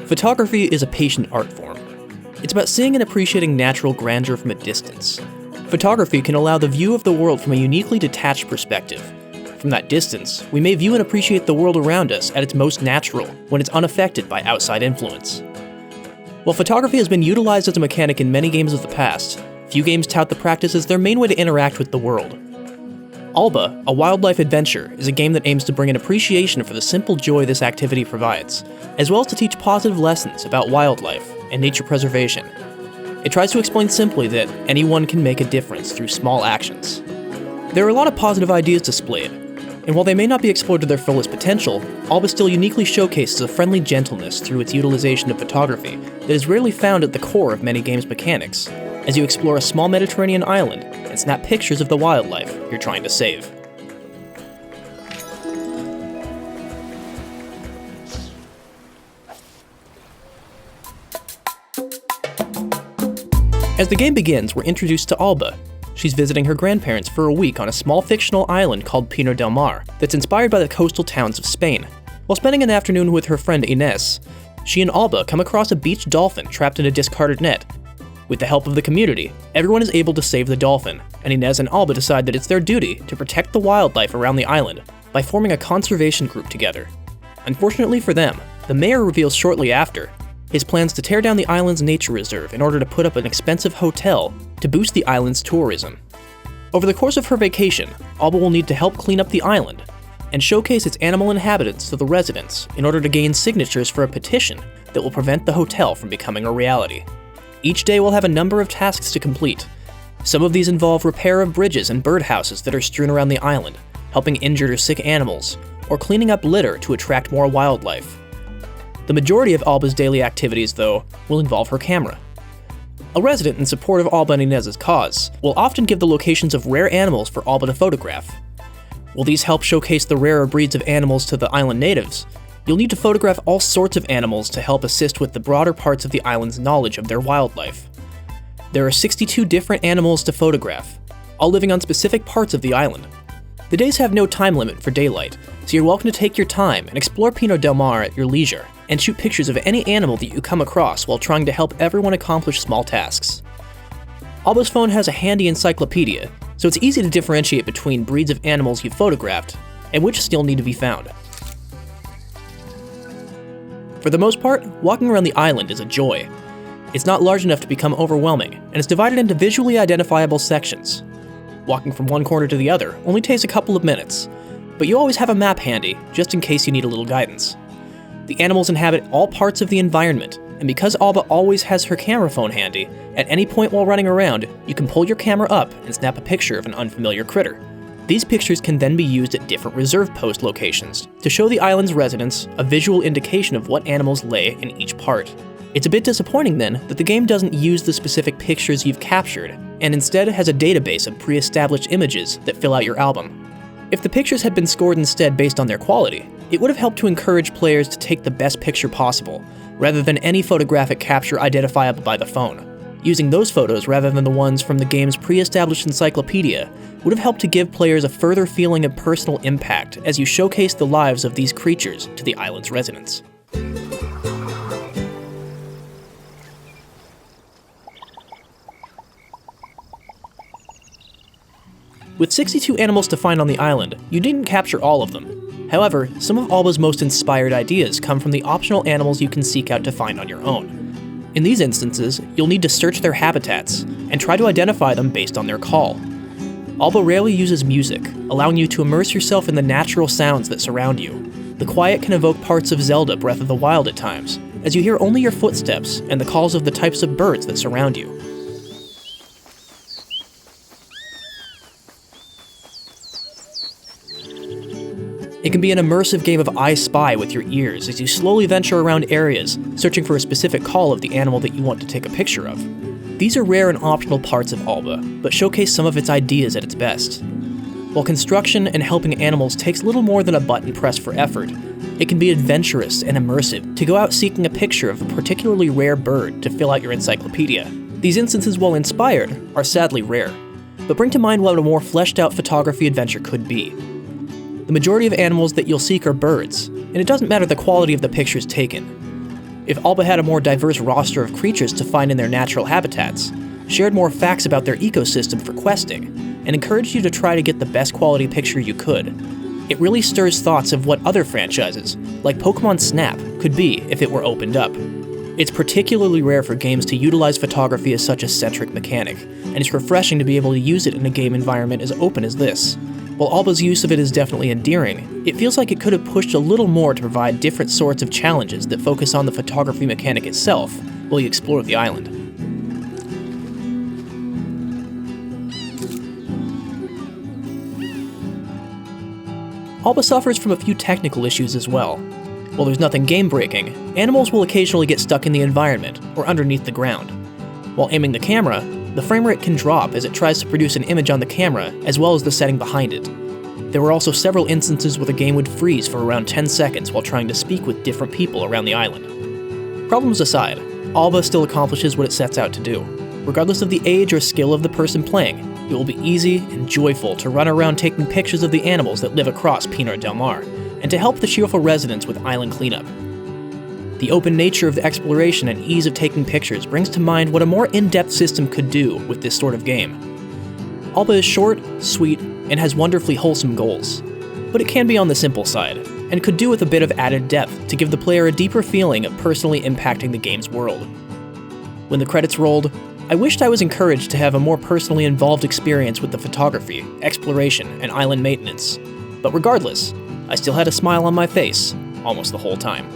Photography is a patient art form. It's about seeing and appreciating natural grandeur from a distance. Photography can allow the view of the world from a uniquely detached perspective. From that distance, we may view and appreciate the world around us at its most natural, when it's unaffected by outside influence. While photography has been utilized as a mechanic in many games of the past, few games tout the practice as their main way to interact with the world. Alba, a wildlife adventure, is a game that aims to bring an appreciation for the simple joy this activity provides, as well as to teach positive lessons about wildlife and nature preservation. It tries to explain simply that anyone can make a difference through small actions. There are a lot of positive ideas displayed, and while they may not be explored to their fullest potential, Alba still uniquely showcases a friendly gentleness through its utilization of photography that is rarely found at the core of many games' mechanics, as you explore a small Mediterranean island and snap pictures of the wildlife you're trying to save. As the game begins, we're introduced to Alba. She's visiting her grandparents for a week on a small fictional island called Pino del Mar that's inspired by the coastal towns of Spain. While spending an afternoon with her friend Inés, she and Alba come across a beach dolphin trapped in a discarded net. With the help of the community, everyone is able to save the dolphin, and Inés and Alba decide that it's their duty to protect the wildlife around the island by forming a conservation group together. Unfortunately for them, the mayor reveals shortly after his plans to tear down the island's nature reserve in order to put up an expensive hotel to boost the island's tourism. Over the course of her vacation, Alba will need to help clean up the island and showcase its animal inhabitants to the residents in order to gain signatures for a petition that will prevent the hotel from becoming a reality. Each day will have a number of tasks to complete. Some of these involve repair of bridges and birdhouses that are strewn around the island, helping injured or sick animals, or cleaning up litter to attract more wildlife. The majority of Alba's daily activities, though, will involve her camera. A resident in support of Alba and Inés's cause will often give the locations of rare animals for Alba to photograph. While these help showcase the rarer breeds of animals to the island natives, you'll need to photograph all sorts of animals to help assist with the broader parts of the island's knowledge of their wildlife. There are 62 different animals to photograph, all living on specific parts of the island. The days have no time limit for daylight, so you're welcome to take your time and explore Pino del Mar at your leisure, and shoot pictures of any animal that you come across while trying to help everyone accomplish small tasks. Alba's phone has a handy encyclopedia, so it's easy to differentiate between breeds of animals you've photographed and which still need to be found. For the most part, walking around the island is a joy. It's not large enough to become overwhelming, and it's divided into visually identifiable sections. Walking from one corner to the other only takes a couple of minutes, but you always have a map handy, just in case you need a little guidance. The animals inhabit all parts of the environment, and because Alba always has her camera phone handy, at any point while running around, you can pull your camera up and snap a picture of an unfamiliar critter. These pictures can then be used at different reserve post locations to show the island's residents a visual indication of what animals lay in each part. It's a bit disappointing then that the game doesn't use the specific pictures you've captured, and instead has a database of pre-established images that fill out your album. If the pictures had been scored instead based on their quality, it would have helped to encourage players to take the best picture possible, rather than any photographic capture identifiable by the phone. Using those photos rather than the ones from the game's pre-established encyclopedia would have helped to give players a further feeling of personal impact as you showcase the lives of these creatures to the island's residents. With 62 animals to find on the island, you didn't capture all of them. However, some of Alba's most inspired ideas come from the optional animals you can seek out to find on your own. In these instances, you'll need to search their habitats and try to identify them based on their call. Alba rarely uses music, allowing you to immerse yourself in the natural sounds that surround you. The quiet can evoke parts of Zelda Breath of the Wild at times, as you hear only your footsteps and the calls of the types of birds that surround you. It can be an immersive game of I Spy with your ears as you slowly venture around areas, searching for a specific call of the animal that you want to take a picture of. These are rare and optional parts of Alba, but showcase some of its ideas at its best. While construction and helping animals takes little more than a button press for effort, it can be adventurous and immersive to go out seeking a picture of a particularly rare bird to fill out your encyclopedia. These instances, while inspired, are sadly rare, but bring to mind what a more fleshed-out photography adventure could be. The majority of animals that you'll seek are birds, and it doesn't matter the quality of the pictures taken. If Alba had a more diverse roster of creatures to find in their natural habitats, shared more facts about their ecosystem for questing, and encouraged you to try to get the best quality picture you could, it really stirs thoughts of what other franchises, like Pokemon Snap, could be if it were opened up. It's particularly rare for games to utilize photography as such a centric mechanic, and it's refreshing to be able to use it in a game environment as open as this. While Alba's use of it is definitely endearing, it feels like it could have pushed a little more to provide different sorts of challenges that focus on the photography mechanic itself while you explore the island. Alba suffers from a few technical issues as well. While there's nothing game-breaking, animals will occasionally get stuck in the environment or underneath the ground. While aiming the camera, the frame rate can drop as it tries to produce an image on the camera as well as the setting behind it. There were also several instances where the game would freeze for around 10 seconds while trying to speak with different people around the island. Problems aside, Alba still accomplishes what it sets out to do. Regardless of the age or skill of the person playing, it will be easy and joyful to run around taking pictures of the animals that live across Pinar del Mar, and to help the cheerful residents with island cleanup. The open nature of the exploration and ease of taking pictures brings to mind what a more in-depth system could do with this sort of game. Alba is short, sweet, and has wonderfully wholesome goals, but it can be on the simple side, and could do with a bit of added depth to give the player a deeper feeling of personally impacting the game's world. When the credits rolled, I wished I was encouraged to have a more personally involved experience with the photography, exploration, and island maintenance, but regardless, I still had a smile on my face almost the whole time.